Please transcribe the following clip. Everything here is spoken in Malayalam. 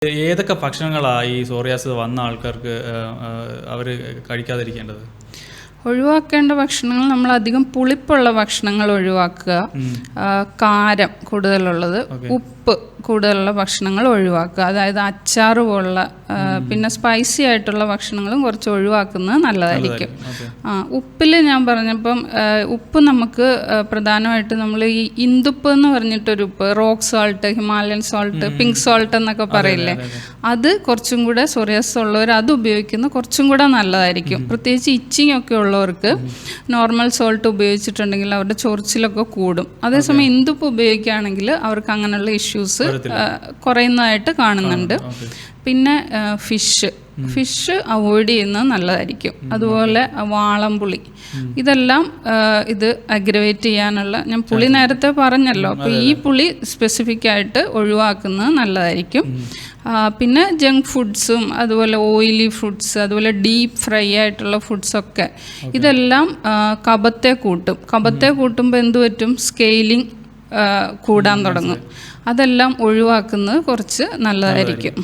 ഏതൊക്കെ ഭക്ഷണങ്ങളാണ് ഈ സോറിയാസിസ് വന്ന ആൾക്കാർക്ക് അവർ കഴിക്കാതിരിക്കേണ്ടത്? ഒഴിവാക്കേണ്ട ഭക്ഷണങ്ങൾ നമ്മൾ അധികം പുളിപ്പുള്ള ഭക്ഷണങ്ങൾ ഒഴിവാക്കുക, കാരം കൂടുതലുള്ളത്, ഉപ്പ് കൂടുതലുള്ള ഭക്ഷണങ്ങൾ ഒഴിവാക്കുക. അതായത് അച്ചാറ് പോലുള്ള പിന്നെ സ്പൈസി ആയിട്ടുള്ള ഭക്ഷണങ്ങളും കുറച്ച് ഒഴിവാക്കുന്നത് നല്ലതായിരിക്കും. ഉപ്പിൽ ഞാൻ പറഞ്ഞപ്പം ഉപ്പ് നമുക്ക് പ്രധാനമായിട്ട് നമ്മൾ ഈ ഇന്ദുപ്പ് എന്ന് പറഞ്ഞിട്ടൊരു ഉപ്പ്, rock salt, Himalayan salt, pink salt എന്നൊക്കെ പറയില്ലേ, അത് കുറച്ചും കൂടെ സോറിയാസിസ് ഉള്ളവർ അത് ഉപയോഗിക്കുന്നത് കുറച്ചും കൂടെ നല്ലതായിരിക്കും. പ്രത്യേകിച്ച് ഇച്ചിങ് ഒക്കെ ഉള്ളവർക്ക് നോർമൽ സോൾട്ട് ഉപയോഗിച്ചിട്ടുണ്ടെങ്കിൽ അവരുടെ ചൊറിച്ചിലൊക്കെ കൂടും. അതേസമയം ഇന്ദുപ്പ് ഉപയോഗിക്കുകയാണെങ്കിൽ അവർക്ക് അങ്ങനെയുള്ള ഇഷ്യൂസ് കുറയുന്നതായിട്ട് കാണുന്നുണ്ട്. പിന്നെ ഫിഷ് അവോയ്ഡ് ചെയ്യുന്നത് നല്ലതായിരിക്കും. അതുപോലെ വാളംപുളി, ഇതെല്ലാം ഇത് അഗ്രവേറ്റ് ചെയ്യാനുള്ള, ഞാൻ പുളി നേരത്തെ പറഞ്ഞല്ലോ, അപ്പോൾ ഈ പുളി സ്പെസിഫിക് ആയിട്ട് ഒഴിവാക്കുന്നത് നല്ലതായിരിക്കും. പിന്നെ ജങ്ക് ഫുഡ്സും അതുപോലെ ഓയിലി ഫുഡ്സ്, അതുപോലെ ഡീപ്പ് ഫ്രൈ ആയിട്ടുള്ള ഫുഡ്സൊക്കെ, ഇതെല്ലാം കഫത്തെ കൂട്ടും. കഫത്തെ കൂട്ടുമ്പോൾ എന്ത് പറ്റും? സ്കെയിലിംഗ് കൂടാൻ തുടങ്ങും. അതെല്ലാം ഒഴിവാക്കുന്നത് കുറച്ച് നല്ലതായിരിക്കും.